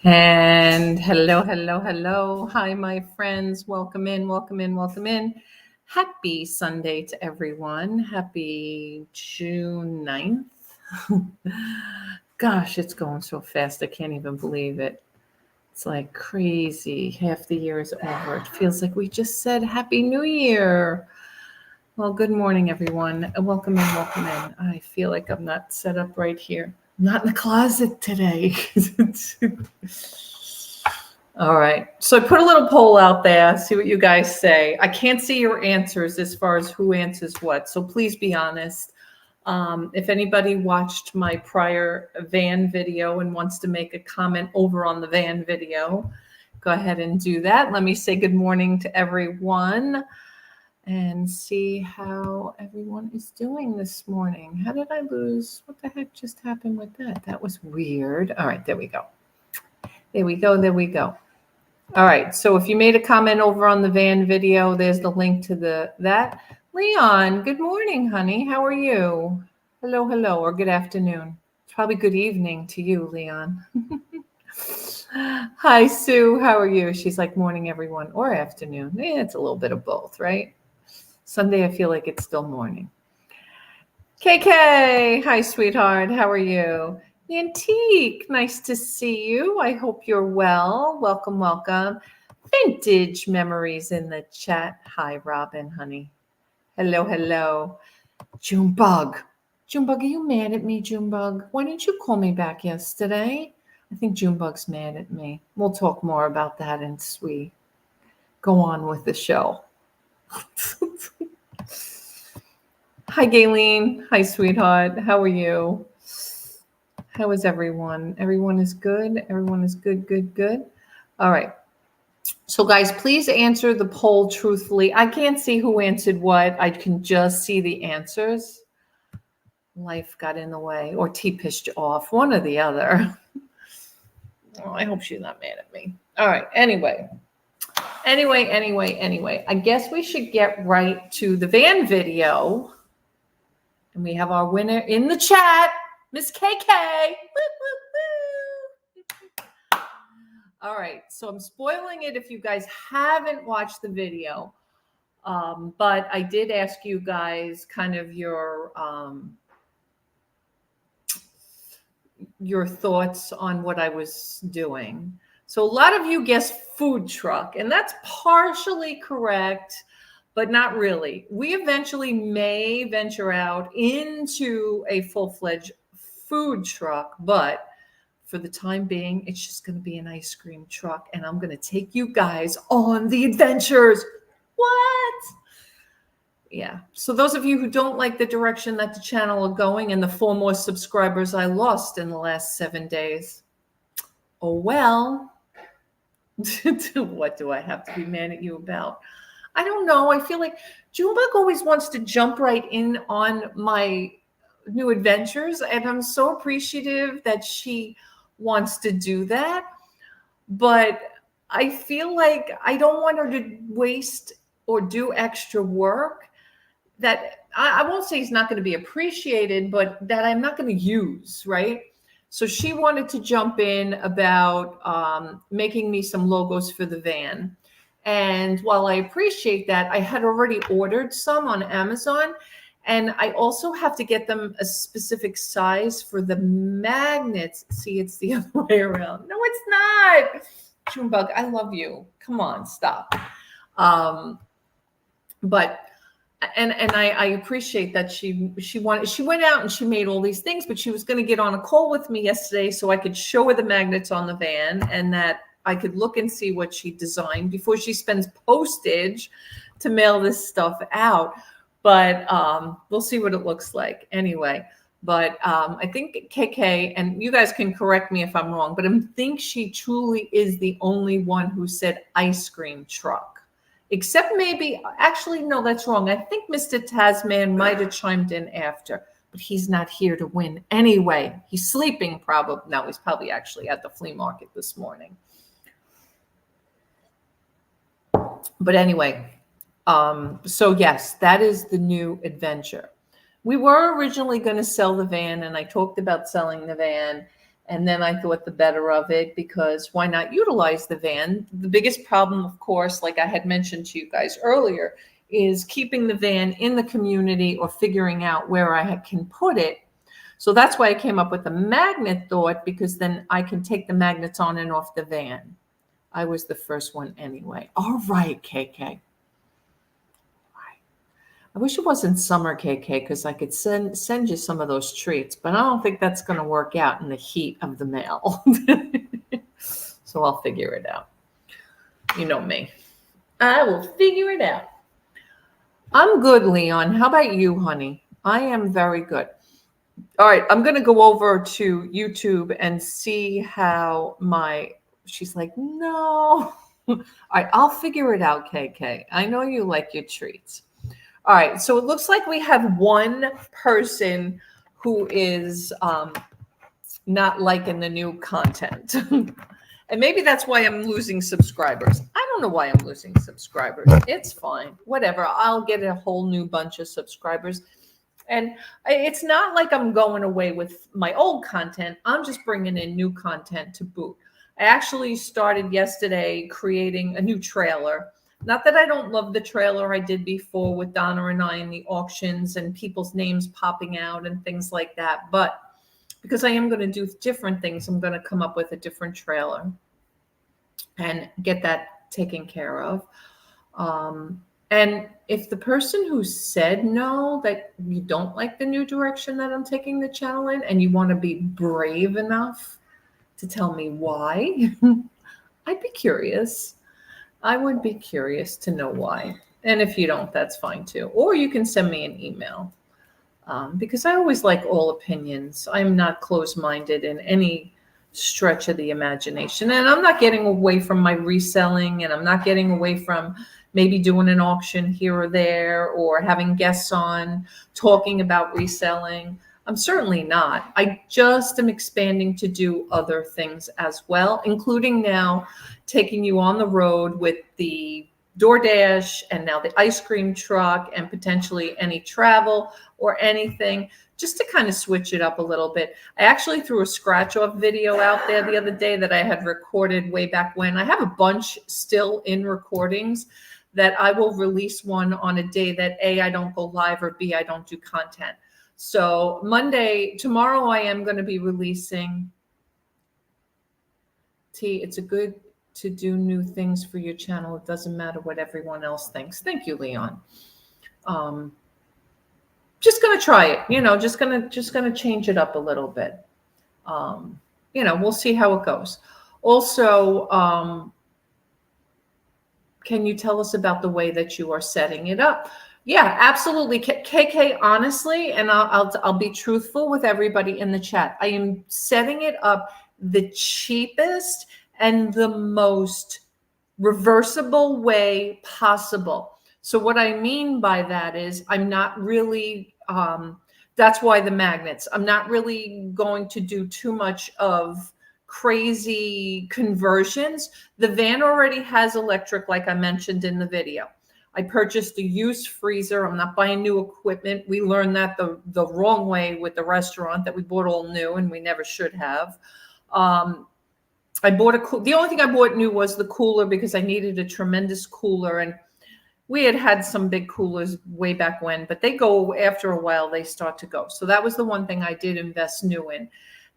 And hello, hello, hello. Hi, my friends. Welcome in, welcome in, welcome in. Happy Sunday to everyone. Happy June 9th. Gosh, it's going so fast. I can't even believe it. It's like crazy. Half the year is over. It feels like we just said Happy New Year. Well, good morning, everyone. Welcome in, welcome in. I feel like I'm not set up right here. I'm not in the closet today. All right. So I put a little poll out there, see what you guys say. I can't see your answers as far as who answers what, so please be honest. If anybody watched my prior van video and wants to make a comment over on the van video, go ahead and do that. Let me say good morning to everyone and see how everyone is doing this morning. How did I lose? What the heck just happened with that? That was weird. All right, there we go. There we go. There we go. All right. So if you made a comment over on the van video, there's the link to that. Leon, good morning, honey. How are you? Hello, hello, or good afternoon. It's probably good evening to you, Leon. Hi, Sue. How are you? She's like morning, everyone, or afternoon. It's a little bit of both, right? Sunday, I feel like it's still morning. KK, hi, sweetheart. How are you? Antique, nice to see you. I hope you're well. Welcome, welcome. Vintage memories in the chat. Hi, Robin, honey. Hello, hello. Junebug. Junebug, are you mad at me, Junebug? Why didn't you call me back yesterday? I think Junebug's mad at me. We'll talk more about that as we go on with the show. Hi, Gayleen. Hi, sweetheart. How are you? How is everyone? Everyone is good. Everyone is good, good, good. All right. So, guys, please answer the poll truthfully. I can't see who answered what. I can just see the answers. Life got in the way, or T pissed you off, one or the other. Oh, I hope she's not mad at me. All right. Anyway, I guess we should get right to the van video. And we have our winner in the chat, Miss KK. Woo, woo, woo. All right, so I'm spoiling it if you guys haven't watched the video. But I did ask you guys kind of your thoughts on what I was doing. So a lot of you guessed food truck, and that's partially correct, but not really. We eventually may venture out into a full-fledged food truck, but for the time being, it's just going to be an ice cream truck, and I'm going to take you guys on the adventures. What? Yeah. So those of you who don't like the direction that the channel are going and the 4 more subscribers I lost in the last 7 days, oh well. What do I have to be mad at you about? I don't know. I feel like Junebug always wants to jump right in on my new adventures, and I'm so appreciative that she wants to do that. But I feel like I don't want her to waste or do extra work that I won't say it's not going to be appreciated, but that I'm not going to use, right? So she wanted to jump in about making me some logos for the van. And while I appreciate that, I had already ordered some on Amazon. And I also have to get them a specific size for the magnets. See, it's the other way around. No, it's not. Junebug, I love you. Come on, stop. But I appreciate that she went out and she made all these things, but she was going to get on a call with me yesterday so I could show her the magnets on the van and that I could look and see what she designed before she spends postage to mail this stuff out. But we'll see what it looks like anyway. But I think KK, and you guys can correct me if I'm wrong, but I think she truly is the only one who said ice cream truck. Except maybe, actually, no, that's wrong. I think Mr. Tasman might have chimed in after, but he's not here to win anyway. He's sleeping probably. No, he's probably actually at the flea market this morning. But anyway, so yes, that is the new adventure. We were originally going to sell the van, and I talked about selling the van. And then I thought the better of it, because why not utilize the van? The biggest problem, of course, like I had mentioned to you guys earlier, is keeping the van in the community or figuring out where I can put it. So that's why I came up with the magnet thought, because then I can take the magnets on and off the van. I was the first one anyway. All right, KK. I wish it wasn't summer, KK, because I could send you some of those treats, but I don't think that's going to work out in the heat of the mail. So I'll figure it out. You know me. I will figure it out. I'm good, Leon. How about you, honey? I am very good. All right, I'm going to go over to YouTube and see how she's like, no. All right, I'll figure it out, KK. I know you like your treats. All right, so it looks like we have one person who is not liking the new content. And maybe that's why I'm losing subscribers. I don't know why I'm losing subscribers. It's fine. Whatever. I'll get a whole new bunch of subscribers. And it's not like I'm going away with my old content. I'm just bringing in new content to boot. I actually started yesterday creating a new trailer. Not that I don't love the trailer I did before with Donna and I in the auctions and people's names popping out and things like that. But because I am going to do different things, I'm going to come up with a different trailer and get that taken care of. And if the person who said no, that you don't like the new direction that I'm taking the channel in, and you want to be brave enough to tell me why, I'd be curious. I would be curious to know why. And if you don't, that's fine too. Or you can send me an email, because I always like all opinions. I'm not closed-minded in any stretch of the imagination. And I'm not getting away from my reselling, and I'm not getting away from maybe doing an auction here or there, or having guests on talking about reselling. I'm certainly not. I just am expanding to do other things as well, including now taking you on the road with the DoorDash and now the ice cream truck, and potentially any travel or anything, just to kind of switch it up a little bit. I actually threw a scratch off video out there the other day that I had recorded way back when. I have a bunch still in recordings that I will release one on a day that A, I don't go live, or B, I don't do content. So tomorrow I am going to be releasing. It's a good to do new things for your channel. It doesn't matter what everyone else thinks. Thank you, Leon. Just going to try it, just going to change it up a little bit. We'll see how it goes. Also, can you tell us about the way that you are setting it up? Yeah, absolutely. KK, honestly, and I'll be truthful with everybody in the chat. I am setting it up the cheapest and the most reversible way possible. So what I mean by that is I'm not really, that's why the magnets, I'm not really going to do too much of crazy conversions. The van already has electric, like I mentioned in the video. I purchased a used freezer. I'm not buying new equipment. We learned that the wrong way with the restaurant, that we bought all new and we never should have. I bought the only thing I bought new was the cooler, because I needed a tremendous cooler. And we had some big coolers way back when, but they go after a while, they start to go. So that was the one thing I did invest new in.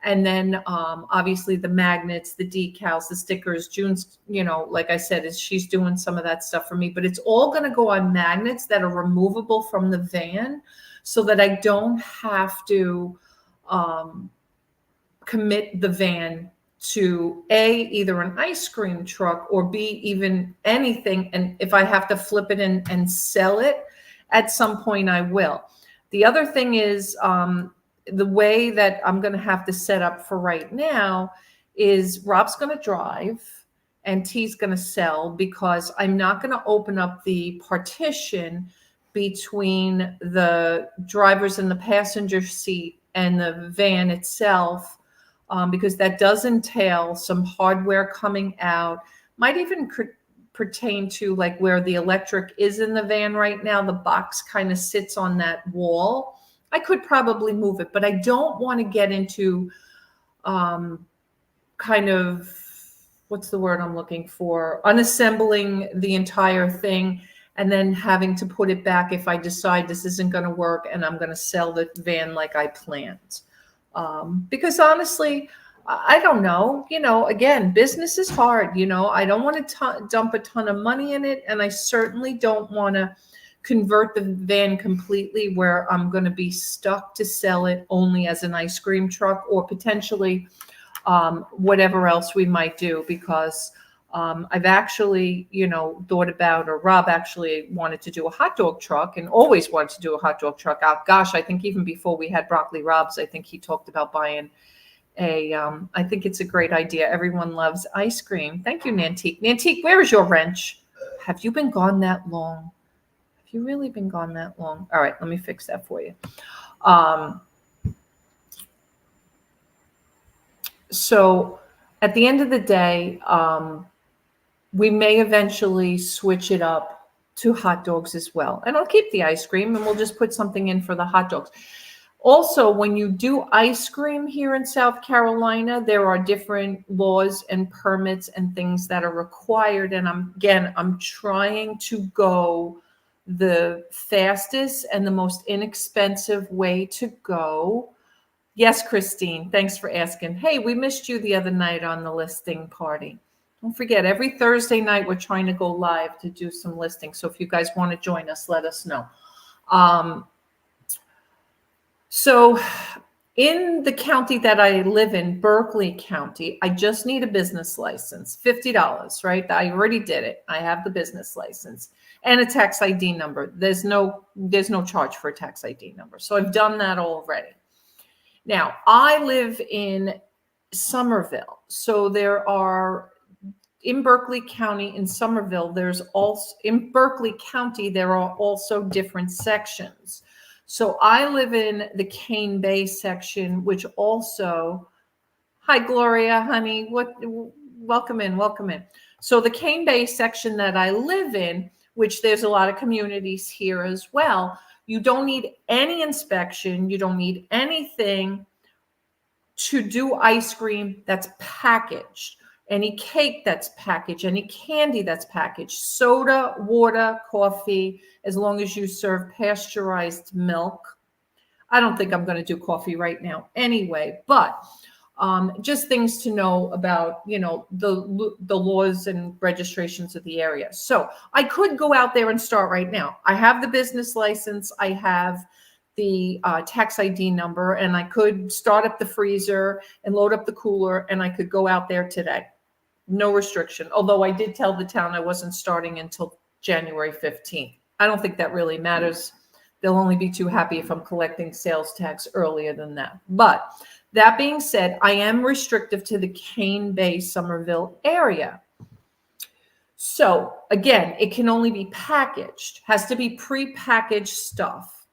And then obviously the magnets, the decals, the stickers. June's, like I said, she's doing some of that stuff for me, but it's all going to go on magnets that are removable from the van, so that I don't have to commit the van to A, either an ice cream truck, or B, even anything. And if I have to flip it and sell it at some point, I will. The other thing is, the way that I'm going to have to set up for right now is Rob's going to drive and Tee's going to sell, because I'm not going to open up the partition between the driver's and the passenger seat and the van itself, because that does entail some hardware coming out. Might even pertain to like where the electric is in the van right now. The box kind of sits on that wall. I could probably move it, but I don't want to get into kind of, what's the word I'm looking for? Unassembling the entire thing and then having to put it back if I decide this isn't going to work and I'm going to sell the van like I planned. Because honestly, I don't know, again, business is hard. I don't want to dump a ton of money in it. And I certainly don't want to convert the van completely where I'm going to be stuck to sell it only as an ice cream truck or potentially whatever else we might do, because I've actually, thought about, or Rob actually wanted to do a hot dog truck and always wanted to do a hot dog truck. Gosh, I think even before we had Broccoli Rob's, I think he talked about buying I think it's a great idea. Everyone loves ice cream. Thank you, Nantique. Nantique, where is your wrench? Have you been gone that long? Have you really been gone that long? All right, let me fix that for you. So at the end of the day, we may eventually switch it up to hot dogs as well. And I'll keep the ice cream and we'll just put something in for the hot dogs. Also, when you do ice cream here in South Carolina, there are different laws and permits and things that are required. And I'm trying to go the fastest and the most inexpensive way to go. Yes, Christine, thanks for asking. Hey, we missed you the other night on the listing party. Don't forget, every Thursday night, we're trying to go live to do some listings. So if you guys want to join us, let us know. So in the county that I live in, Berkeley County, I just need a business license, $50, right? I already did it. I have the business license and a tax ID number. There's no charge for a tax ID number. So I've done that already. Now, I live in Summerville. So there are, in Berkeley County, in Summerville, in Berkeley County, there are also different sections. So I live in the Cane Bay section, which also, hi, Gloria, honey, welcome in. So the Cane Bay section that I live in, which there's a lot of communities here as well, you don't need any inspection. You don't need anything to do ice cream that's packaged. Any cake that's packaged, any candy that's packaged, soda, water, coffee, as long as you serve pasteurized milk. I don't think I'm going to do coffee right now anyway, but just things to know about, the laws and registrations of the area. So I could go out there and start right now. I have the business license. I have the tax ID number, and I could start up the freezer and load up the cooler, and I could go out there today. No restriction. Although I did tell the town I wasn't starting until January 15th. I don't think that really matters. They'll only be too happy if I'm collecting sales tax earlier than that. But that being said, I am restrictive to the Cane Bay, Summerville area. So again, it can only be packaged, has to be pre-packaged stuff.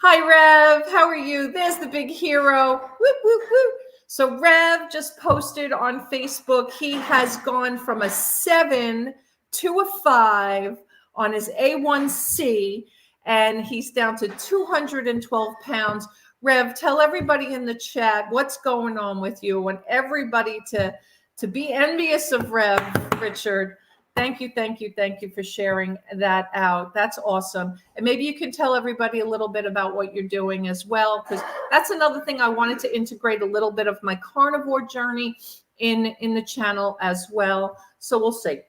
Hi, Rev. How are you? There's the big hero. Whoop, whoop, whoop. So Rev just posted on Facebook, he has gone from a 7 to a 5 on his A1C, and he's down to 212 pounds. Rev, tell everybody in the chat what's going on with you. I want everybody to be envious of Rev, Richard. Thank you for sharing that out. That's awesome. And maybe you can tell everybody a little bit about what you're doing as well, because that's another thing I wanted to integrate a little bit of my carnivore journey in the channel as well. So we'll see.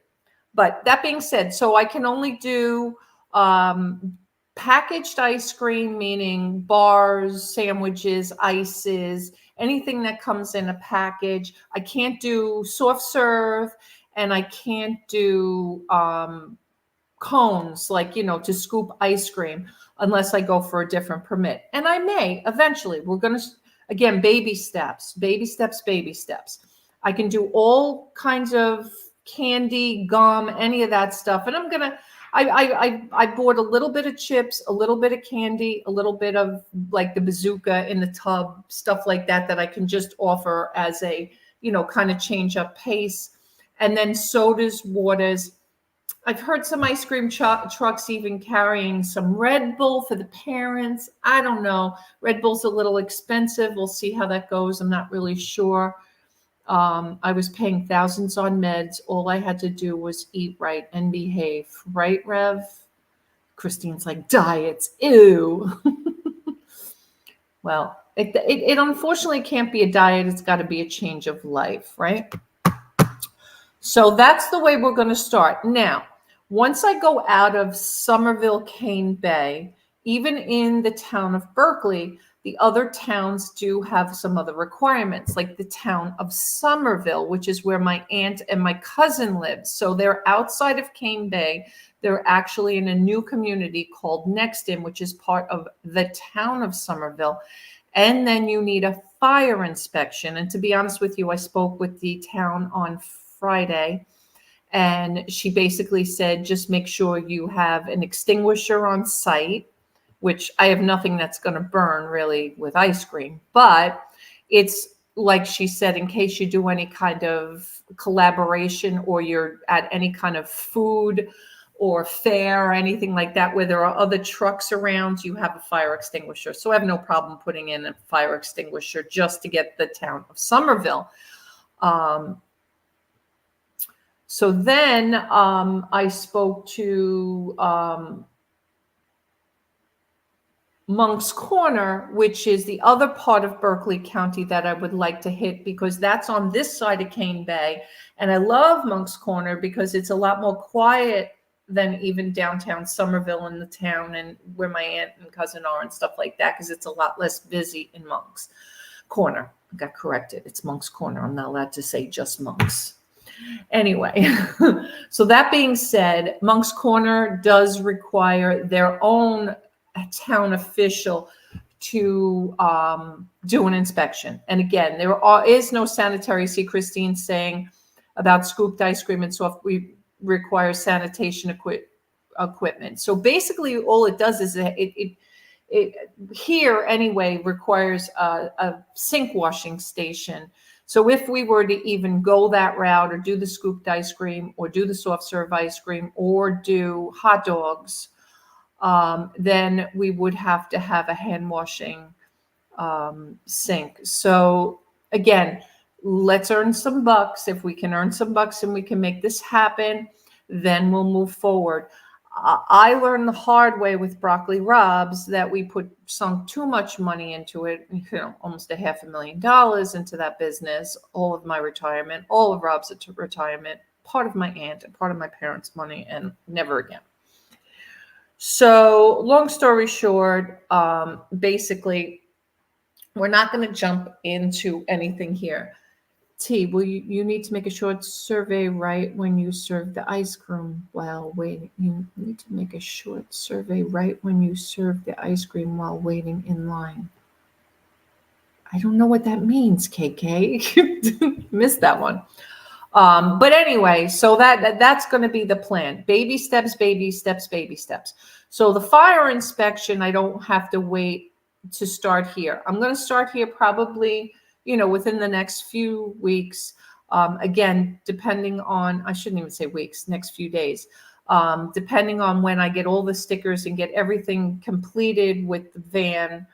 But that being said, so I can only do packaged ice cream, meaning bars, sandwiches, ices, anything that comes in a package. I can't do soft serve. And I can't do cones, like, to scoop ice cream unless I go for a different permit. And I may eventually. We're going to, again, baby steps. I can do all kinds of candy, gum, any of that stuff. And I'm going to, I bought a little bit of chips, a little bit of candy, a little bit of like the bazooka in the tub, stuff like that I can just offer as a, kind of change up pace. And then sodas, waters. I've heard some ice cream trucks even carrying some Red Bull for the parents. I don't know. Red Bull's a little expensive. We'll see how that goes. I'm not really sure. I was paying thousands on meds. All I had to do was eat right and behave. Right, Rev? Christine's like, diets, ew. Well, it unfortunately can't be a diet. It's got to be a change of life, right? So that's the way we're going to start. Now, once I go out of Summerville, Cane Bay, even in the town of Berkeley, the other towns do have some other requirements, like the town of Summerville, which is where my aunt and my cousin live. So they're outside of Cane Bay. They're actually in a new community called Nexton, which is part of the town of Summerville. And then you need a fire inspection. And to be honest with you, I spoke with the town on Friday, and she basically said, just make sure you have an extinguisher on site, which I have nothing that's going to burn really with ice cream, but it's like she said, in case you do any kind of collaboration or you're at any kind of food or fair or anything like that, where there are other trucks around, you have a fire extinguisher. So I have no problem putting in a fire extinguisher just to get the town of Summerville. So then I spoke to Monk's Corner, which is the other part of Berkeley County that I would like to hit, because that's on this side of Cane Bay. And I love Monk's Corner because it's a lot more quiet than even downtown Summerville in the town and where my aunt and cousin are and stuff like that, because it's a lot less busy in Monk's Corner. I got corrected. It's Monk's Corner. I'm not allowed to say just Monk's. Anyway, so that being said, Monk's Corner does require their own town official to do an inspection. And again, there is no sanitary. See, Christine saying about scooped ice cream and soft, we require sanitation equipment. So basically all it does is it here anyway requires a sink washing station. So if we were to even go that route or do the scooped ice cream or do the soft serve ice cream or do hot dogs, then we would have to have a hand washing sink. So again, let's earn some bucks. If we can earn some bucks and we can make this happen, then we'll move forward. I learned the hard way with Broccoli Robs that we sunk too much money into it, almost $500,000 into that business, all of my retirement, all of Rob's retirement, part of my aunt and part of my parents' money, and never again. So long story short, basically, we're not going to jump into anything here. T, will you need to make a short survey right when you serve the ice cream while waiting. You need to make a short survey right when you serve the ice cream while waiting in line. I don't know what that means, KK. Missed that one. But anyway, so that's going to be the plan. Baby steps, baby steps, baby steps. So the fire inspection, I don't have to wait to start here. I'm going to start here probably, within the next few weeks. Again, depending on, I shouldn't even say weeks, next few days. Depending on when I get all the stickers and get everything completed with the van,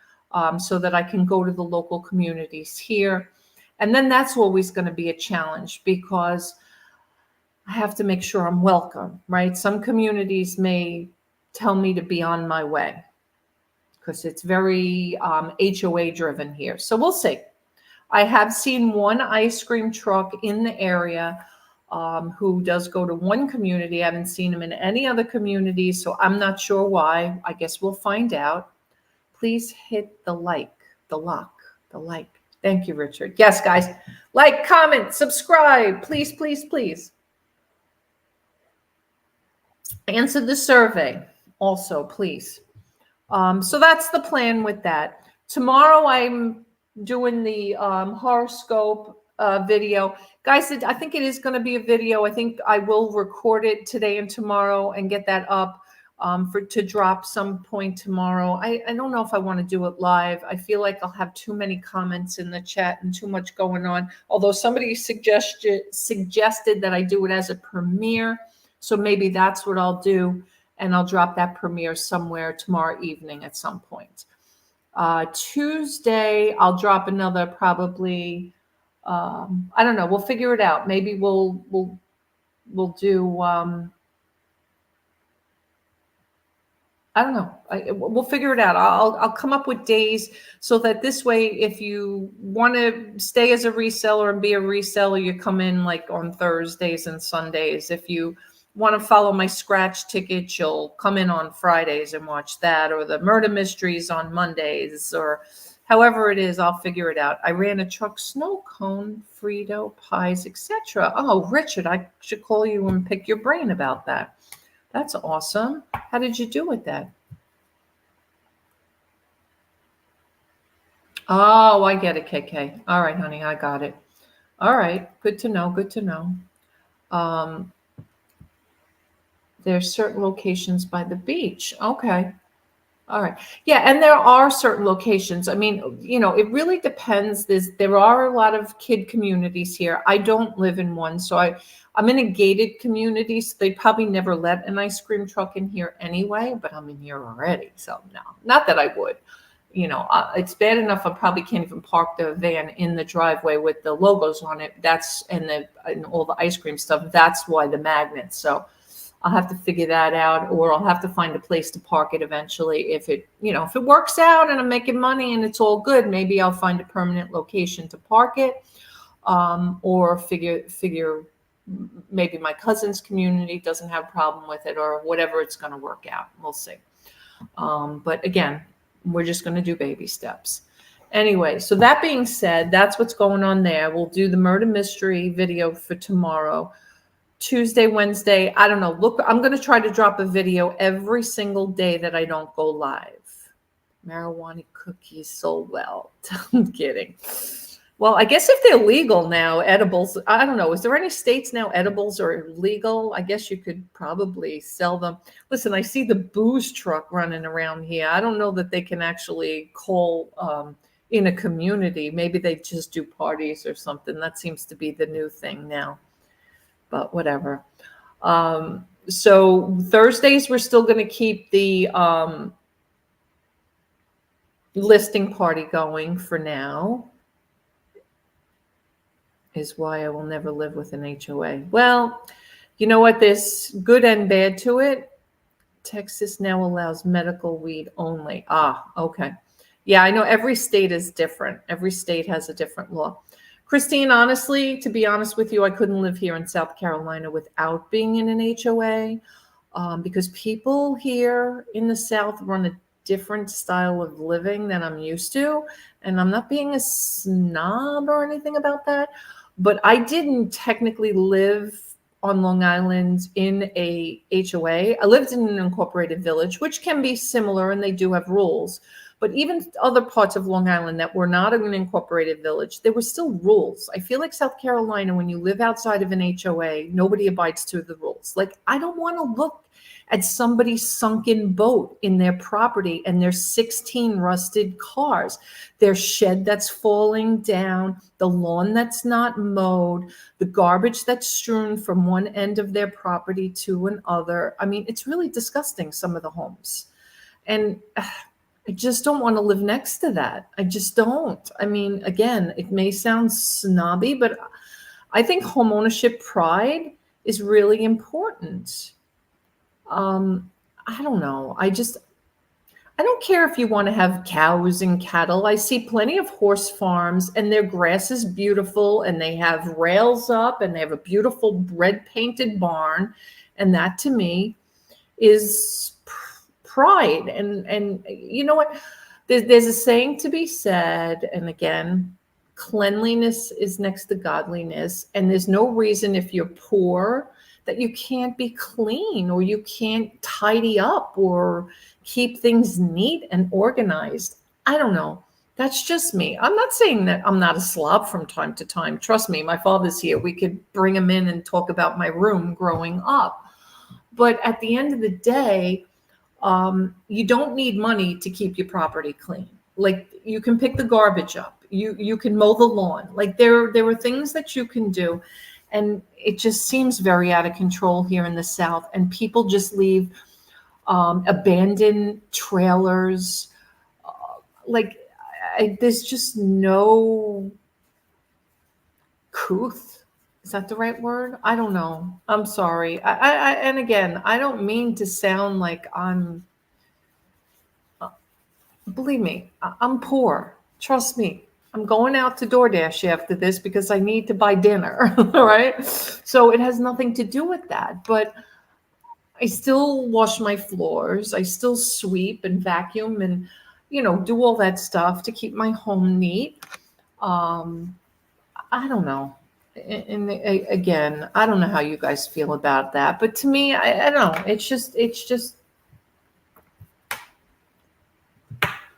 so that I can go to the local communities here. And then that's always going to be a challenge because I have to make sure I'm welcome, right? Some communities may tell me to be on my way because it's very HOA driven here. So we'll see. I have seen one ice cream truck in the area who does go to one community. I haven't seen him in any other community, so I'm not sure why. I guess we'll find out. Please hit the like. Thank you, Richard. Yes, guys. Like, comment, subscribe. Please, please, please. Answer the survey also, please. So that's the plan with that. Tomorrow I'm doing the horoscope video. Guys, I think it is going to be a video. I think I will record it today and tomorrow and get that up to drop some point tomorrow. I don't know if I want to do it live. I feel like I'll have too many comments in the chat and too much going on. Although somebody suggested that I do it as a premiere. So maybe that's what I'll do. And I'll drop that premiere somewhere tomorrow evening at some point. Tuesday, I'll drop another probably I don't know. We'll figure it out. Maybe we'll do. I don't know. We'll figure it out. I'll come up with days so that this way, if you want to stay as a reseller and be a reseller, you come in like on Thursdays and Sundays. If you want to follow my scratch tickets, you'll come in on Fridays and watch that, or the murder mysteries on Mondays, or however it is. I'll figure it out. I ran a truck, snow cone, Frito pies, etc. Oh, Richard, I should call you and pick your brain about that. That's awesome. How did you do with that? Oh, I get it, KK. All right, honey, I got it. All right, good to know. Good to know. There's certain locations by the beach. Okay. All right. Yeah, and there are certain locations. I mean, it really depends. There are a lot of kid communities here. I don't live in one, so I'm in a gated community, so they probably never let an ice cream truck in here anyway, but I'm in here already, so no. Not that I would. It's bad enough I probably can't even park the van in the driveway with the logos on it. And all the ice cream stuff. That's why the magnets. So I'll have to figure that out, or I'll have to find a place to park it eventually. If it works out and I'm making money and it's all good, maybe I'll find a permanent location to park it, or figure maybe my cousin's community doesn't have a problem with it, or whatever it's going to work out. We'll see. But again, we're just going to do baby steps. Anyway, so that being said, that's what's going on there. We'll do the murder mystery video for tomorrow. Tuesday, Wednesday, I don't know. Look, I'm going to try to drop a video every single day that I don't go live. Marijuana cookies so well. I'm kidding. Well, I guess if they're legal now, edibles, I don't know. Is there any states now edibles are legal? I guess you could probably sell them. Listen, I see the booze truck running around here. I don't know that they can actually call in a community. Maybe they just do parties or something. That seems to be the new thing now. But whatever. So Thursdays, we're still going to keep the listing party going for now. Is why I will never live with an HOA. Well, you know what? There's good and bad to it. Texas now allows medical weed only. Okay. Yeah, I know every state is different. Every state has a different law. Christine, honestly, to be honest with you, I couldn't live here in South Carolina without being in an HOA, because people here in the South run a different style of living than I'm used to. And I'm not being a snob or anything about that, but I didn't technically live on Long Island in a HOA. I lived in an incorporated village, which can be similar, and they do have rules. But even other parts of Long Island that were not an incorporated village, there were still rules. I feel like South Carolina, when you live outside of an HOA, nobody abides to the rules. Like, I don't want to look at somebody's sunken boat in their property and their 16 rusted cars, their shed that's falling down, the lawn that's not mowed, the garbage that's strewn from one end of their property to another. I mean, it's really disgusting, some of the homes. And I just don't want to live next to that. I just don't. I mean, again, it may sound snobby, but I think homeownership pride is really important. I don't know. I don't care if you want to have cows and cattle. I see plenty of horse farms, and their grass is beautiful, and they have rails up, and they have a beautiful red painted barn. And that to me is pride. And you know what? There's a saying to be said, and again, cleanliness is next to godliness. And there's no reason, if you're poor, that you can't be clean, or you can't tidy up or keep things neat and organized. I don't know. That's just me. I'm not saying that I'm not a slob from time to time. Trust me, my father's here. We could bring him in and talk about my room growing up. But at the end of the day, you don't need money to keep your property clean. Like, you can pick the garbage up. You can mow the lawn. Like, there are things that you can do. And it just seems very out of control here in the South. And people just leave abandoned trailers. There's just no uncouth. Is that the right word? I don't know. I'm sorry. And again, I don't mean to sound like believe me, I'm poor. Trust me. I'm going out to DoorDash after this because I need to buy dinner. All right. So it has nothing to do with that. But I still wash my floors. I still sweep and vacuum and, do all that stuff to keep my home neat. Um, I don't know. And again, I don't know how you guys feel about that, but to me, I don't know. It's just,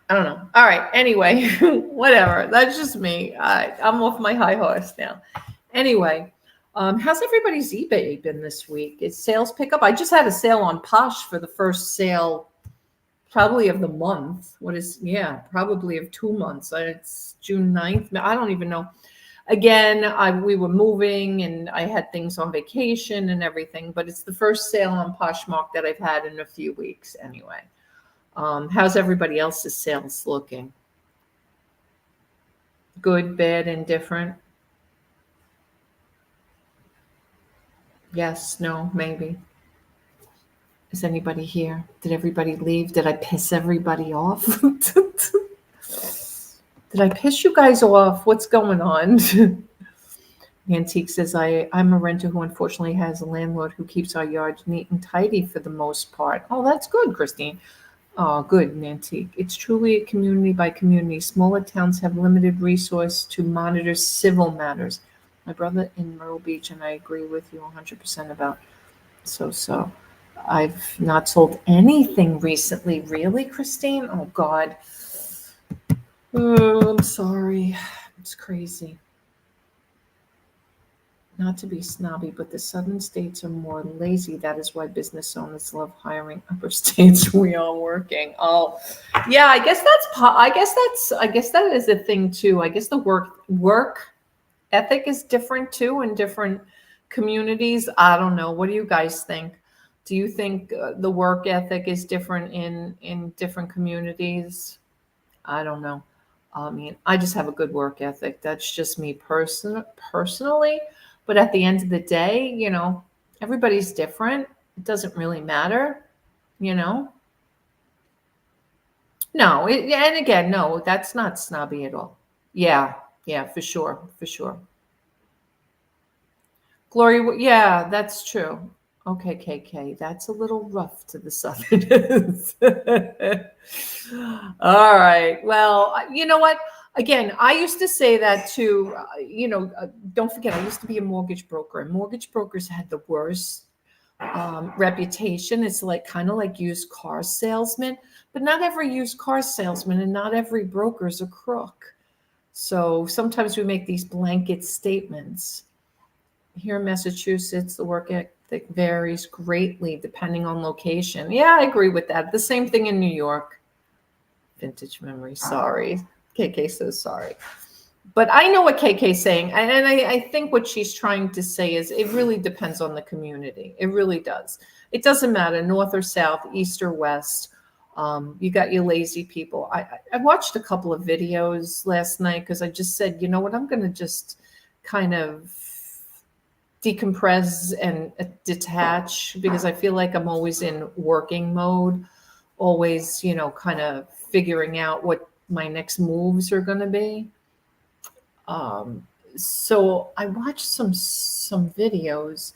I don't know. All right. Anyway, whatever. That's just me. I'm off my high horse now. Anyway, how's everybody's eBay been this week? Is sales pick up? I just had a sale on Posh for the first sale probably of the month. Probably of 2 months. It's June 9th. I don't even know. Again, we were moving and I had things on vacation and everything, but it's the first sale on Poshmark that I've had in a few weeks anyway. How's everybody else's sales looking? Good, bad, indifferent? Yes, no, maybe. Is anybody here? Did everybody leave? Did I piss everybody off? Did I piss you guys off? What's going on? Antique says, I'm a renter who unfortunately has a landlord who keeps our yard neat and tidy for the most part. Oh, that's good, Christine. Oh, good, Antique. It's truly a community by community. Smaller towns have limited resource to monitor civil matters. My brother in Myrtle Beach, and I agree with you 100% about so. I've not sold anything recently. Really, Christine? Oh, God. Oh, I'm sorry. It's crazy. Not to be snobby, but the southern states are more lazy. That is why business owners love hiring upper states. We are working. Oh, yeah. I guess that is a thing too. I guess the work ethic is different too in different communities. I don't know. What do you guys think? Do you think the work ethic is different in different communities? I don't know. I mean, I just have a good work ethic. That's just me personally. But at the end of the day, everybody's different. It doesn't really matter, you know? No, and again, no, that's not snobby at all. Yeah, for sure, for sure. Glory, yeah, that's true. Okay, KK, that's a little rough to the Southerners. All right. Well, you know what? Again, I used to say that too. Don't forget, I used to be a mortgage broker, and mortgage brokers had the worst reputation. It's kind of like used car salesman, but not every used car salesman and not every broker is a crook. So sometimes we make these blanket statements. Here in Massachusetts, the work ethic varies greatly depending on location. Yeah, I agree with that. The same thing in New York. Vintage memory. Sorry. KK says sorry. But I know what KK's saying. And I think what she's trying to say is it really depends on the community. It really does. It doesn't matter, north or south, east or west. You got your lazy people. I watched a couple of videos last night because I just said, you know what, I'm going to just kind of decompress and detach because I feel like I'm always in working mode, always, kind of figuring out what my next moves are going to be. So I watched some videos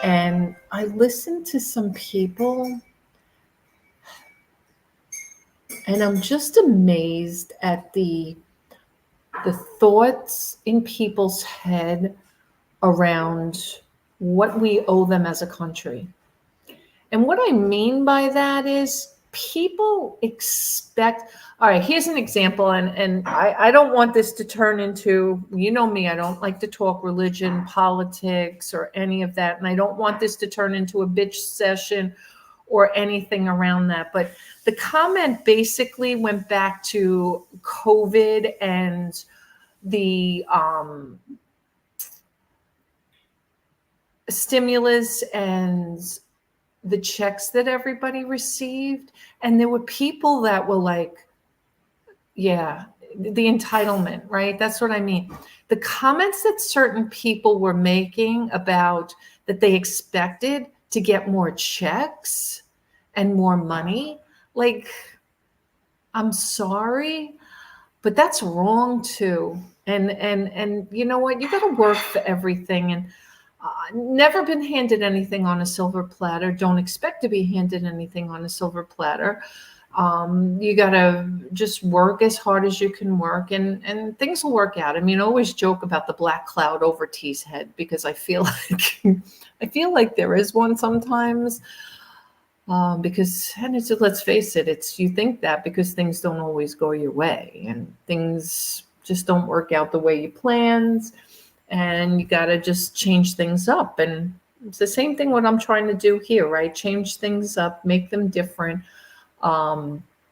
and I listened to some people and I'm just amazed at the thoughts in people's head around what we owe them as a country. And what I mean by that is people expect, all right, here's an example. And I don't want this to turn into, me, I don't like to talk religion, politics, or any of that. And I don't want this to turn into a bitch session or anything around that. But the comment basically went back to COVID and the stimulus and the checks that everybody received. And there were people that were like, yeah, the entitlement, right? That's what I mean. the comments that certain people were making about that they expected to get more checks and more money, like, I'm sorry, but that's wrong too. And you know what? You got to work for everything. And never been handed anything on a silver platter. Don't expect to be handed anything on a silver platter. You got to just work as hard as you can work, and things will work out. I mean, I always joke about the black cloud over Tee's head, because I feel like I feel like there is one sometimes. Because, and it's, let's face it, it's, you think that because things don't always go your way and things just don't work out the way you planned, and you got to just change things up. And it's the same thing what I'm trying to do here, right? Change things up, make them different.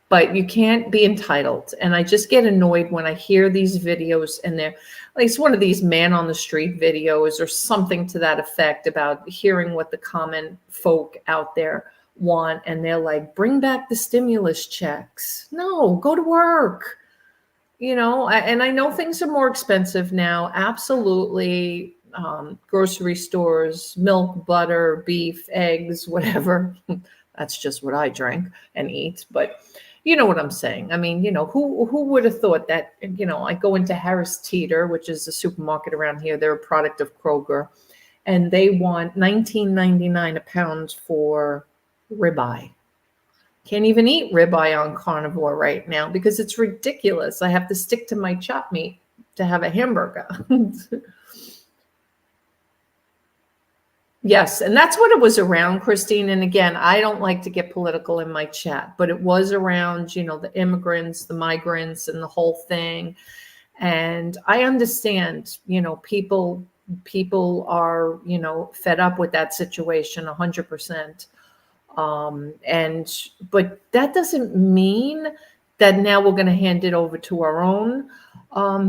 But you can't be entitled. And I just get annoyed when I hear these videos and they're like, it's one of these man on the street videos or something to that effect, about hearing what the common folk out there want. And they're like, bring back the stimulus checks. No, go to work. You know, and I know things are more expensive now. Absolutely. Grocery stores, milk, butter, beef, eggs, whatever. That's just what I drink and eat. But you know what I'm saying? I mean, you know, who would have thought that, you know, I go into Harris Teeter, which is a supermarket around here. They're a product of Kroger, and they want $19.99 a pound for ribeye. Can't even eat ribeye on carnivore right now because it's ridiculous. I have to stick to my chop meat to have a hamburger. Yes, and that's what it was around, Christine. And again, I don't like to get political in my chat, but it was around, you know, the immigrants, the migrants, and the whole thing. And I understand, you know, people are, you know, fed up with that situation 100%. But that doesn't mean that now we're going to hand it over to our own,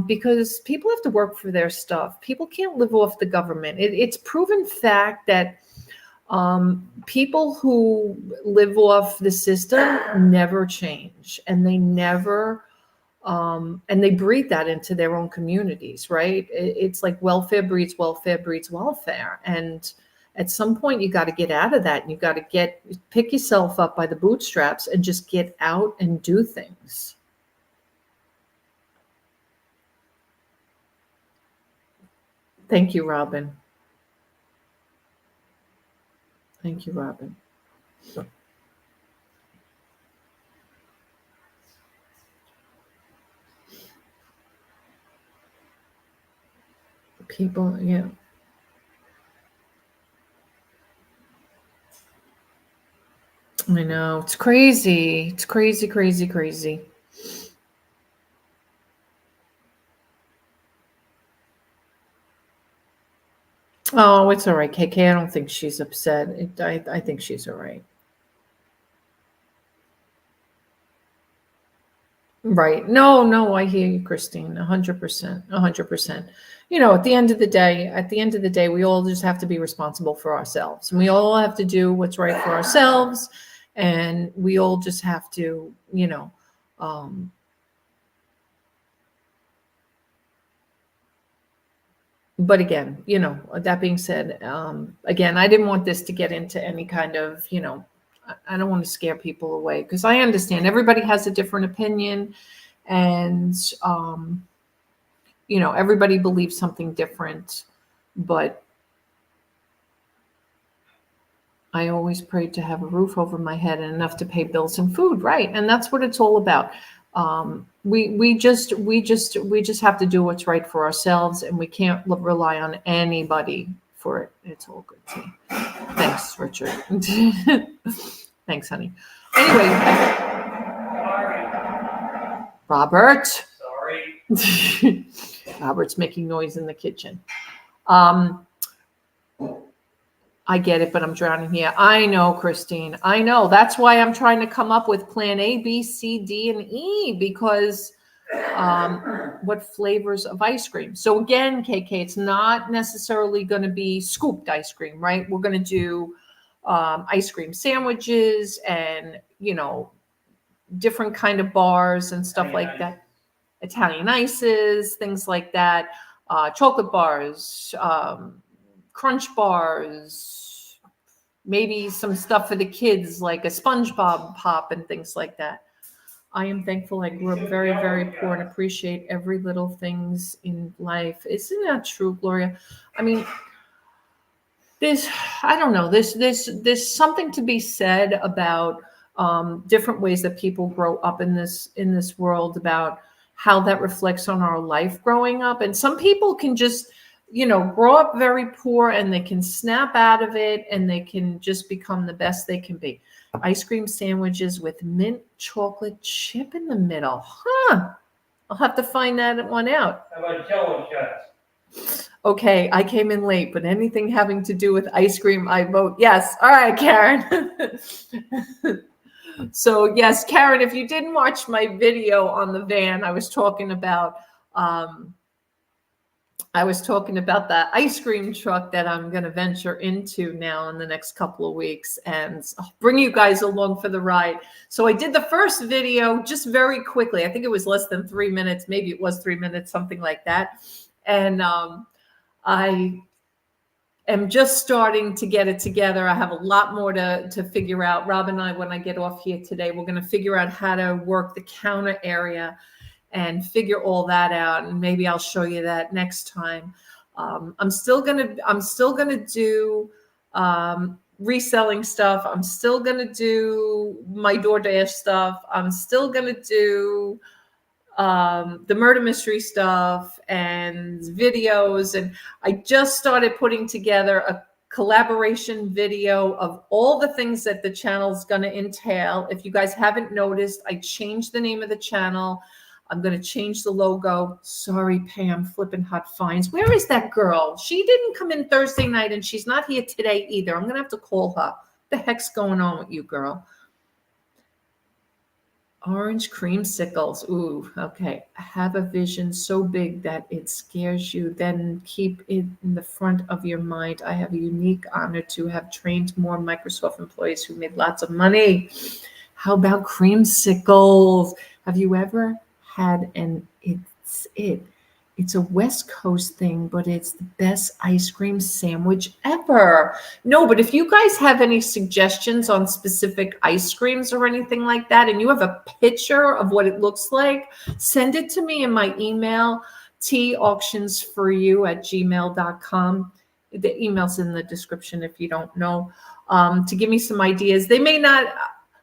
because people have to work for their stuff. People can't live off the government. It's proven fact that people who live off the system never change, and they never, and they breed that into their own communities, right? It's like welfare breeds welfare breeds welfare. And at some point you got to get out of that, and you got to pick yourself up by the bootstraps and just get out and do things. Thank you, Robin. Thank you, Robin. People, yeah. I know. It's crazy. It's crazy, crazy, crazy. Oh, it's all right, KK. I don't think she's upset. I think she's all right. Right. No, I hear you, Christine. 100%. 100%. You know, at the end of the day, we all just have to be responsible for ourselves. And we all have to do what's right for ourselves. And we all just have to, you know, but again, you know, that being said, again, I didn't want this to get into any kind of, you know, I don't want to scare people away, because I understand everybody has a different opinion, and, you know, everybody believes something different, but I always prayed to have a roof over my head and enough to pay bills and food. Right. And that's what it's all about. We just have to do what's right for ourselves, and we can't rely on anybody for it. It's all good to me. Thanks, Richard. Thanks, honey. Anyway, Robert. Sorry. Robert's making noise in the kitchen. I get it, but I'm drowning here. I know, Christine. I know. That's why I'm trying to come up with plan A, B, C, D, and E, because what flavors of ice cream? So again, KK, it's not necessarily going to be scooped ice cream, right? We're going to do ice cream sandwiches and, you know, different kind of bars and stuff like that. Italian ices, things like that. chocolate bars, crunch bars, maybe some stuff for the kids like a SpongeBob pop and things like that. I am thankful I grew up very, very poor and appreciate every little things in life. Isn't that true, Gloria? I mean, I don't know, there's something to be said about different ways that people grow up in this world, about how that reflects on our life growing up. And some people can just, grow up very poor and they can snap out of it and they can just become the best they can be. Ice cream sandwiches with mint chocolate chip in the middle. Huh. I'll have to find that one out. How about Jello shots? Okay, I came in late, but anything having to do with ice cream, I vote yes. All right, Karen. So yes, Karen, if you didn't watch my video on the van, I was talking about the ice cream truck that I'm going to venture into now in the next couple of weeks, and I'll bring you guys along for the ride. So I did the first video just very quickly. I think it was less than 3 minutes. Maybe it was 3 minutes, something like that. And I am just starting to get it together. I have a lot more to figure out. Rob and I, when I get off here today, we're going to figure out how to work the counter area and figure all that out. And maybe I'll show you that next time. I'm still gonna do reselling stuff. I'm still gonna do my DoorDash stuff. I'm still gonna do the murder mystery stuff and videos. And I just started putting together a collaboration video of all the things that the channel's going to entail. If you guys haven't noticed, I changed the name of the channel. I'm going to change the logo. Sorry, Pam, flipping hot fines. Where is that girl? She didn't come in Thursday night and she's not here today either. I'm going to have to call her. What the heck's going on with you, girl? Orange creamsicles. Ooh, okay. Have a vision so big that it scares you. Then keep it in the front of your mind. I have a unique honor to have trained more Microsoft employees who made lots of money. How about creamsicles? Have you ever had it's a West Coast thing, but it's the best ice cream sandwich ever. No, but if you guys have any suggestions on specific ice creams or anything like that, and you have a picture of what it looks like, send it to me in my email, tauctionsforyou@gmail.com. The email's in the description if you don't know, to give me some ideas. They may not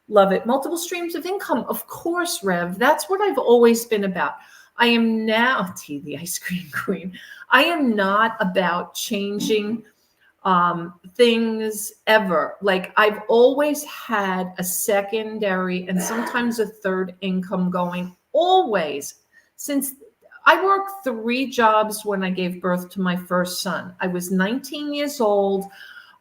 love it. Multiple streams of income. Of course, Rev. That's what I've always been about. I am now, T, the ice cream queen. I am not about changing things ever. Like I've always had a secondary and sometimes a third income going, always. Since I worked 3 jobs when I gave birth to my first son. I was 19 years old.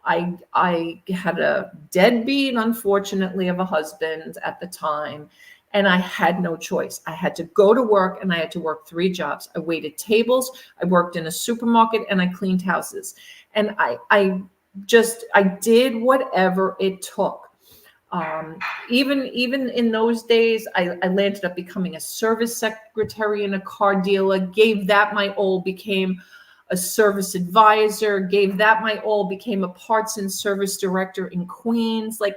I had a deadbeat, unfortunately, of a husband at the time. And I had no choice. I had to go to work and I had to work 3 jobs. I waited tables, I worked in a supermarket, and I cleaned houses. And I did whatever it took. Even in those days, I landed up becoming a service secretary in a car dealer, gave that my all, became a service advisor, gave that my all, became a parts and service director in Queens. Like,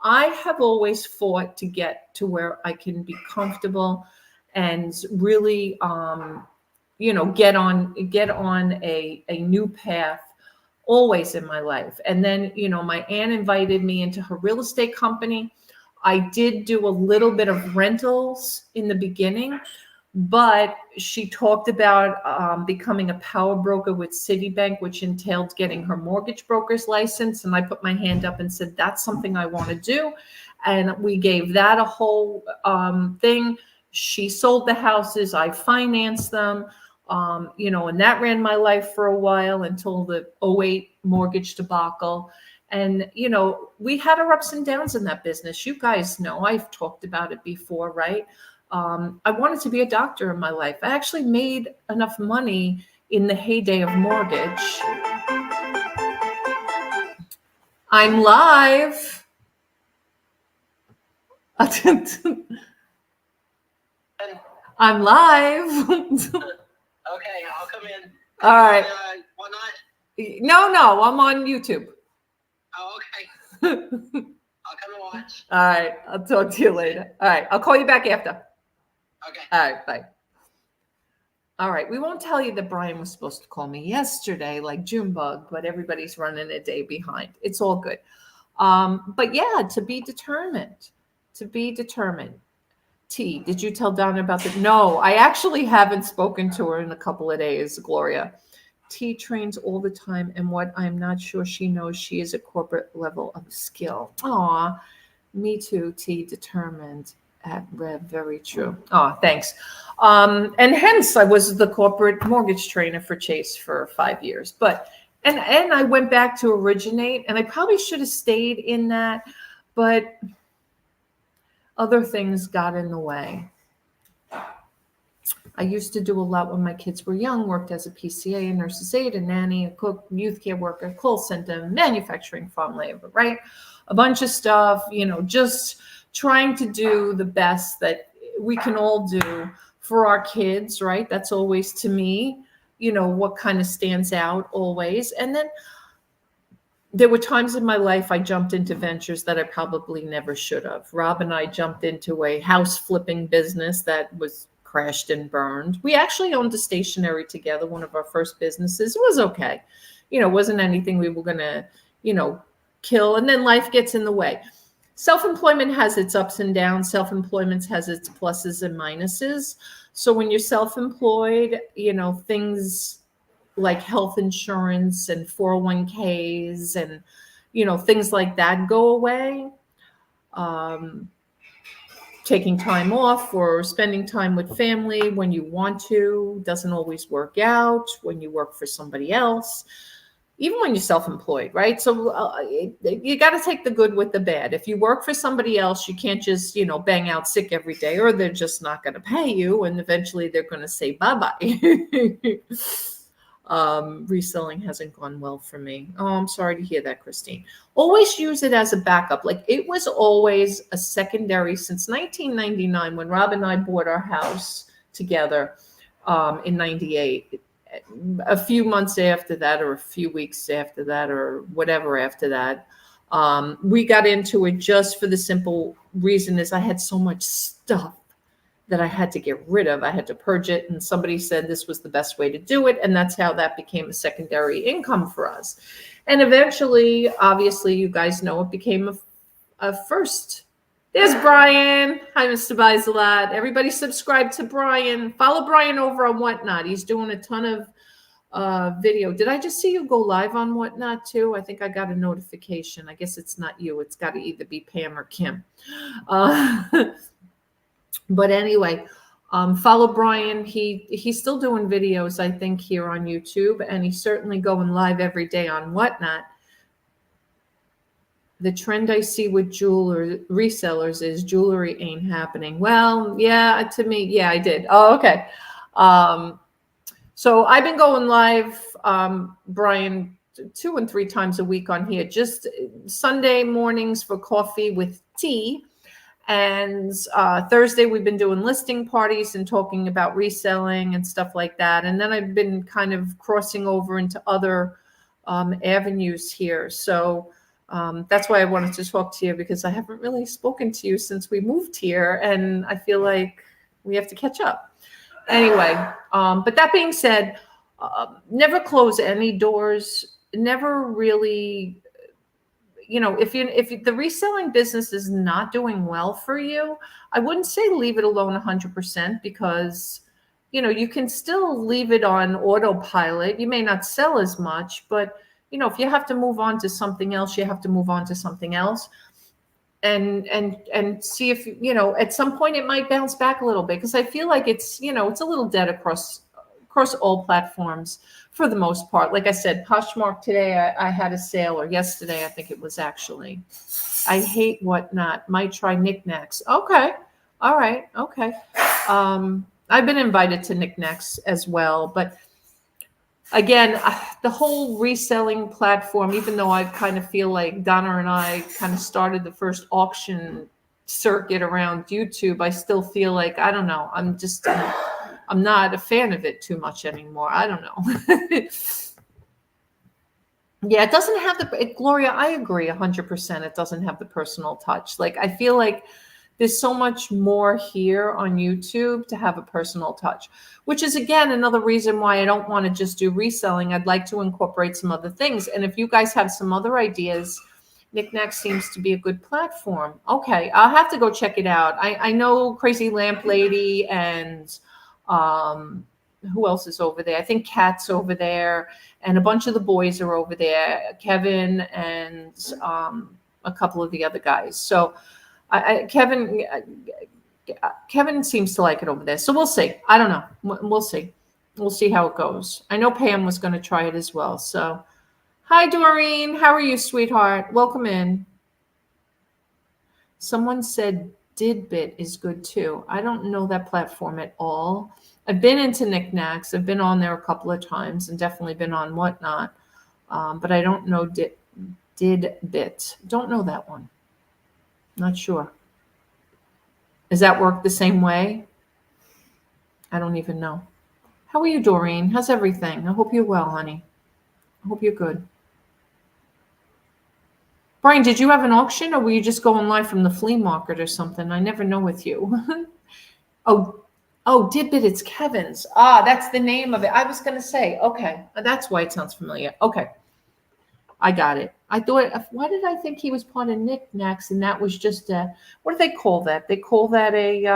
I have always fought to get to where I can be comfortable and really, get on a new path always in my life. And then, my aunt invited me into her real estate company. I did do a little bit of rentals in the beginning, but she talked about becoming a power broker with Citibank, which entailed getting her mortgage broker's license. And I put my hand up and said, that's something I want to do. And we gave that a whole thing. She sold the houses. I financed them, and that ran my life for a while until the 2008 mortgage debacle. And, we had our ups and downs in that business. You guys know, I've talked about it before, right? I wanted to be a doctor in my life. I actually made enough money in the heyday of mortgage. I'm live. I'm live. Okay, I'll come in. All right. Whatnot? No, I'm on YouTube. Oh, okay. I'll come and watch. All right. I'll talk to you later. All right. I'll call you back after. Okay. All right. Bye. All right. We won't tell you that Brian was supposed to call me yesterday, like Junebug, but everybody's running a day behind. It's all good. But yeah, to be determined. T, did you tell Donna about the? No, I actually haven't spoken to her in a couple of days, Gloria. T trains all the time, and what I'm not sure she knows, she is a corporate level of skill. Aw, me too, T, determined. At Rev, very true. Oh, thanks. And hence I was the corporate mortgage trainer for Chase for 5 years. But and I went back to Originate, and I probably should have stayed in that, but other things got in the way. I used to do a lot when my kids were young, worked as a PCA, a nurse's aide, a nanny, a cook, youth care worker, call center, manufacturing, farm labor, right? A bunch of stuff, just trying to do the best that we can all do for our kids, right? That's always, to me, what kind of stands out always. And then there were times in my life I jumped into ventures that I probably never should have. Rob and I jumped into a house flipping business that was crashed and burned. We actually owned a stationery together, one of our first businesses. It was okay. Wasn't anything we were going to, kill. And then life gets in the way. Self-employment has its ups and downs. Self-employment has its pluses and minuses. So when you're self-employed, things like health insurance and 401ks and, things like that go away. Taking time off or spending time with family when you want to doesn't always work out when you work for somebody else, even when you're self-employed, right? So you got to take the good with the bad. If you work for somebody else, you can't just, bang out sick every day, or they're just not going to pay you. And eventually they're going to say bye-bye. Reselling hasn't gone well for me. Oh, I'm sorry to hear that, Christine. Always use it as a backup. Like, it was always a secondary since 1999 when Rob and I bought our house together in 98. A few months after that, or a few weeks after that, or whatever after that, we got into it just for the simple reason is I had so much stuff that I had to get rid of. I had to purge it. And somebody said this was the best way to do it. And that's how that became a secondary income for us. And eventually, obviously, you guys know it became a first. There's Brian. Hi, Mr. Biselat. Everybody subscribe to Brian. Follow Brian over on Whatnot. He's doing a ton of video. Did I just see you go live on Whatnot too? I think I got a notification. I guess it's not you. It's got to either be Pam or Kim. But anyway, follow Brian. He's still doing videos, I think, here on YouTube, and he's certainly going live every day on Whatnot. The trend I see with resellers is jewelry ain't happening. Well, yeah, to me, yeah, I did. Oh, okay. So I've been going live, Brian, 2 and 3 times a week on here, just Sunday mornings for coffee with tea. And Thursday, we've been doing listing parties and talking about reselling and stuff like that. And then I've been kind of crossing over into other avenues here. So that's why I wanted to talk to you, because I haven't really spoken to you since we moved here. And I feel like we have to catch up. Anyway, but that being said, never close any doors. Never really... if the reselling business is not doing well for you, I wouldn't say leave it alone 100%, because, you can still leave it on autopilot. You may not sell as much, but, if you have to move on to something else, you have to move on to something else, and see if, at some point it might bounce back a little bit, because I feel like it's, it's a little dead across all platforms for the most part. Like I said, Poshmark today, I had a sale, or yesterday, I think it was actually. I hate Whatnot. Might try Knickknacks. Okay. All right. Okay. I've been invited to Knickknacks as well. But again, the whole reselling platform, even though I kind of feel like Donna and I kind of started the first auction circuit around YouTube, I still feel like, I don't know, I'm just I'm not a fan of it too much anymore. I don't know. Yeah, it doesn't have Gloria, I agree 100%. It doesn't have the personal touch. Like, I feel like there's so much more here on YouTube to have a personal touch, which is, again, another reason why I don't want to just do reselling. I'd like to incorporate some other things. And if you guys have some other ideas, Knickknack seems to be a good platform. Okay, I'll have to go check it out. I know Crazy Lamp Lady and who else is over there? I think Kat's over there, and a bunch of the boys are over there, Kevin and a couple of the other guys. So Kevin seems to like it over there. So we'll see. I don't know. We'll see. We'll see how it goes. I know Pam was going to try it as well. So hi, Doreen. How are you, sweetheart? Welcome in. Someone said Didbit is good too. I don't know that platform at all. I've been into Knickknacks. I've been on there a couple of times and definitely been on Whatnot. But I don't know Didbit. Don't know that one. Not sure. Does that work the same way? I don't even know. How are you, Doreen? How's everything? I hope you're well, honey. I hope you're good. Brian, did you have an auction or were you just going live from the flea market or something? I never know with you. Oh, Didbit, it's Kevin's. That's the name of it. I was going to say, okay, that's why it sounds familiar. Okay, I got it. I thought, why did I think he was part of Knickknacks and that was just a, what do they call that? They call that a,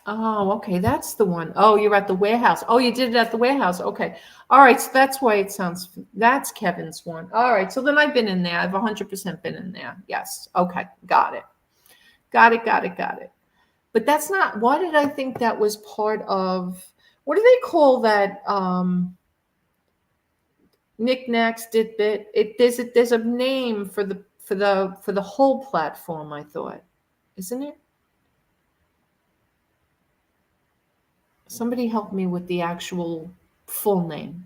oh, okay, that's the one. Oh, you're at the warehouse. Oh, you did it at the warehouse. Okay. All right, so that's why it sounds, that's Kevin's one. All right, so then I've been in there. I've 100% been in there. Yes. Okay, got it. Got it. But that's not, why did I think that was part of, what do they call that? Knickknacks, Didbit. There's a name for the whole platform, I thought. Isn't it? Somebody help me with the actual full name.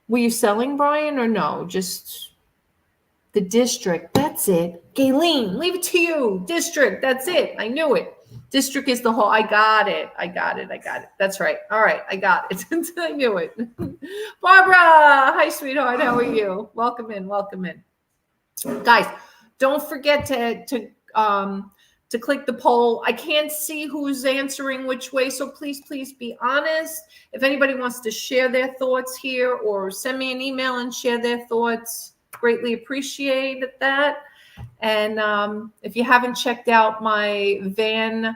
Were you selling, Brian, or no? Just the district. That's it. Gayleen, leave it to you. District. That's it. I knew it. District is the whole. I got it. That's right. All right. I got it. I knew it. Barbara. Hi, sweetheart. How are you? Welcome in. Guys, don't forget to click the poll. I can't see who's answering which way, so please be honest. If anybody wants to share their thoughts here or send me an email and share their thoughts, greatly appreciate that. And if you haven't checked out my van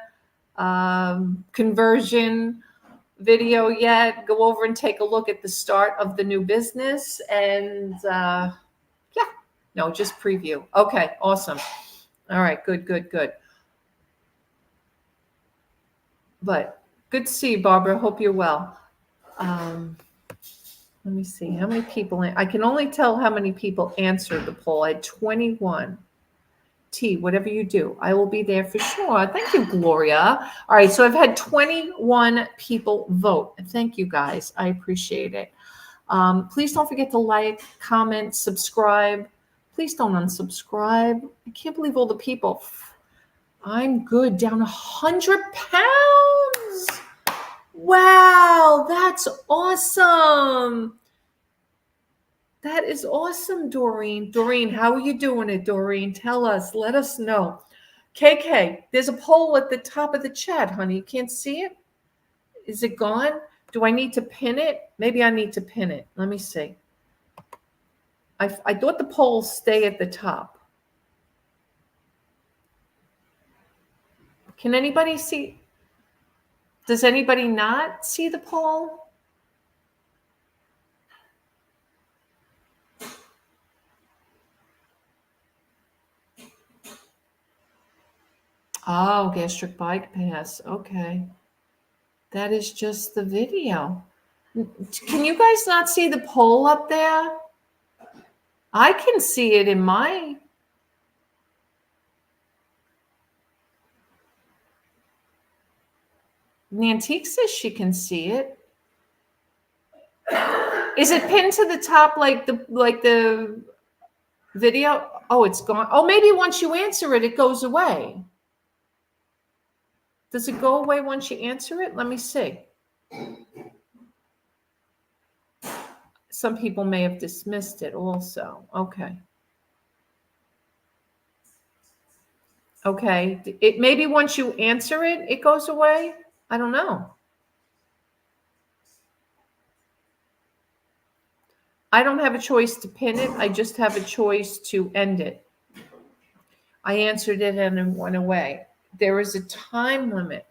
conversion video yet, go over and take a look at the start of the new business. And just preview. Okay, awesome. All right, good. But good to see you, Barbara. Hope you're well. Let me see how many people. I can only tell how many people answered the poll. I had 21. T, whatever you do, I will be there for sure. Thank you, Gloria. All right, so I've had 21 people vote. Thank you, guys. I appreciate it. Please don't forget to like, comment, subscribe. Please don't unsubscribe. I can't believe all the people. I'm good, down 100 pounds. Wow, that's awesome. That is awesome, Doreen. Doreen, how are you doing it, Doreen? Tell us. Let us know. KK, there's a poll at the top of the chat, honey. You can't see it? Is it gone? Do I need to pin it? Maybe I need to pin it. Let me see. I thought the polls stay at the top. Can anybody see? Does anybody not see the poll? Oh, gastric bypass. Okay. That is just the video. Can you guys not see the poll up there? I can see it in my. Nantique says she can see it. Is it pinned to the top like the video? Oh, it's gone. Oh, maybe once you answer it, it goes away. Does it go away once you answer it? Let me see. Some people may have dismissed it also. Okay. Okay. It maybe once you answer it, it goes away. I don't know. I don't have a choice to pin it. I just have a choice to end it. I answered it and it went away. There is a time limit.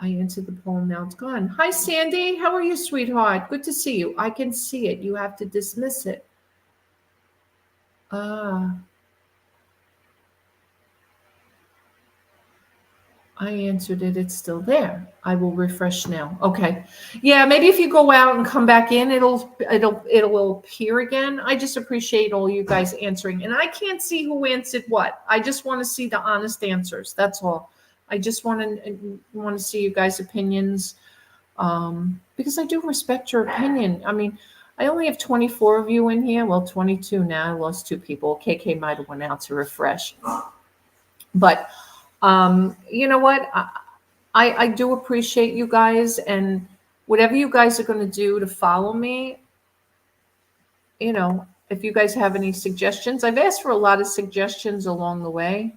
I answered the poll, now it's gone. Hi, Sandy. How are you, sweetheart? Good to see you. I can see it. You have to dismiss it. I answered it. It's still there. I will refresh now. Okay. Yeah, maybe if you go out and come back in, it'll appear again. I just appreciate all you guys answering. And I can't see who answered what. I just want to see the honest answers. That's all. I just want to see you guys' opinions, because I do respect your opinion. I mean, I only have 24 of you in here. Well, 22 now. I lost 2 people. KK might have went out to refresh. But you know what? I do appreciate you guys, and whatever you guys are going to do to follow me, you know, if you guys have any suggestions, I've asked for a lot of suggestions along the way.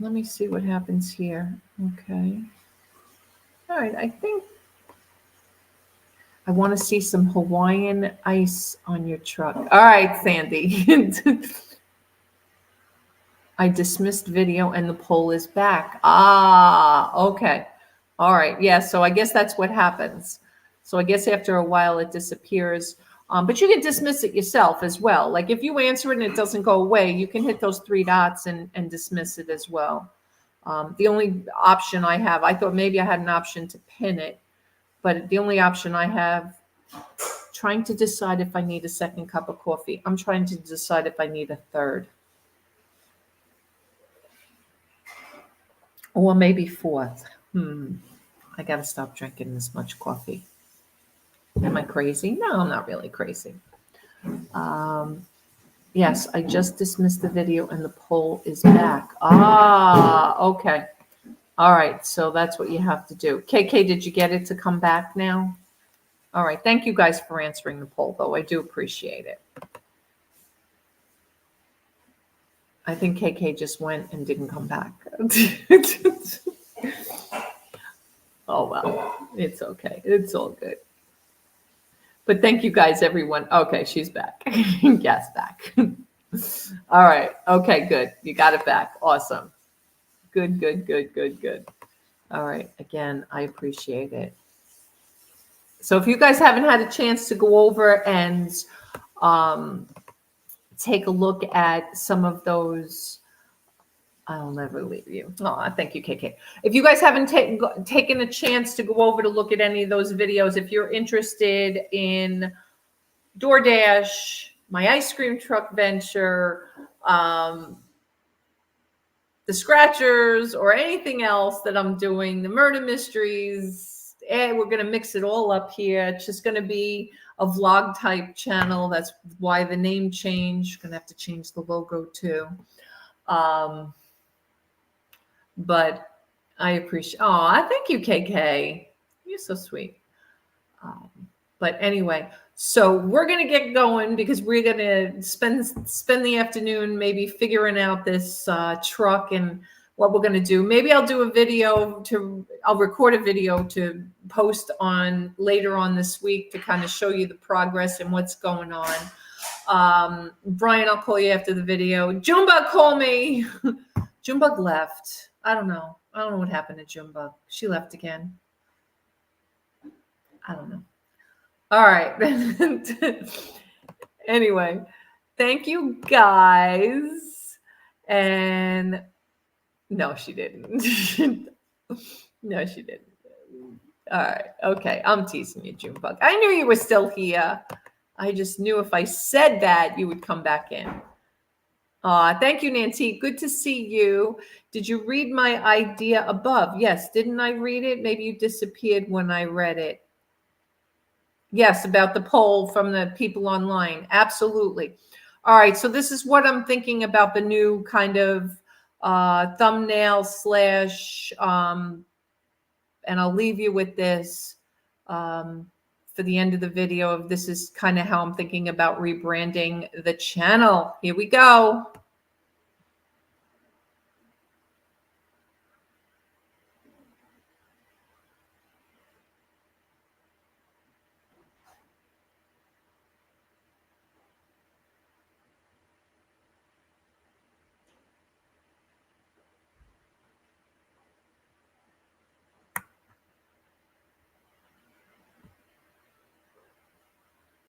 Let me see what happens here. Okay. All right. I think I want to see some Hawaiian ice on your truck. All right, Sandy. I dismissed video and the poll is back. Okay. All right. Yeah. So I guess that's what happens. So I guess after a while it disappears. But you can dismiss it yourself as well. Like if you answer it and it doesn't go away, you can hit those 3 dots and dismiss it as well. The only option I have, I thought maybe I had an option to pin it, but the only option I have, trying to decide if I need a second cup of coffee. I'm trying to decide if I need a third. Or maybe 4th. I got to stop drinking this much coffee. Am I crazy? No, I'm not really crazy. Yes, I just dismissed the video and the poll is back. Okay. All right. So that's what you have to do. KK, did you get it to come back now? All right. Thank you guys for answering the poll, though. I do appreciate it. I think KK just went and didn't come back. Oh, well, it's okay. It's all good. But thank you guys, everyone. Okay, she's back. Yes, back. All right. Okay, good. You got it back. Awesome. Good. All right. Again, I appreciate it. So if you guys haven't had a chance to go over and take a look at some of those, I'll never leave you. Oh, thank you, KK. If you guys haven't taken a chance to go over to look at any of those videos, if you're interested in DoorDash, my ice cream truck venture, the Scratchers, or anything else that I'm doing, the murder mysteries, we're going to mix it all up here. It's just going to be a vlog type channel. That's why the name changed. Going to have to change the logo too. But I appreciate, thank you, KK. You're so sweet. But anyway, so we're going to get going because we're going to spend the afternoon maybe figuring out this truck and what we're going to do. Maybe I'll do a video I'll record a video to post on later on this week to kind of show you the progress and what's going on. Brian, I'll call you after the video. Junebug, call me. Junebug left. I don't know what happened to Junebug. She left again. I don't know. All right. Anyway, thank you guys. And no, she didn't. No, she didn't. All right. Okay. I'm teasing you, Junebug. I knew you were still here. I just knew if I said that, you would come back in. Thank you, Nancy. Good to see you. Did you read my idea above? Yes. Didn't I read it? Maybe you disappeared when I read it. Yes, about the poll from the people online. Absolutely. All right. So this is what I'm thinking about the new kind of thumbnail slash, and I'll leave you with this for the end of the video. This is kind of how I'm thinking about rebranding the channel. Here we go.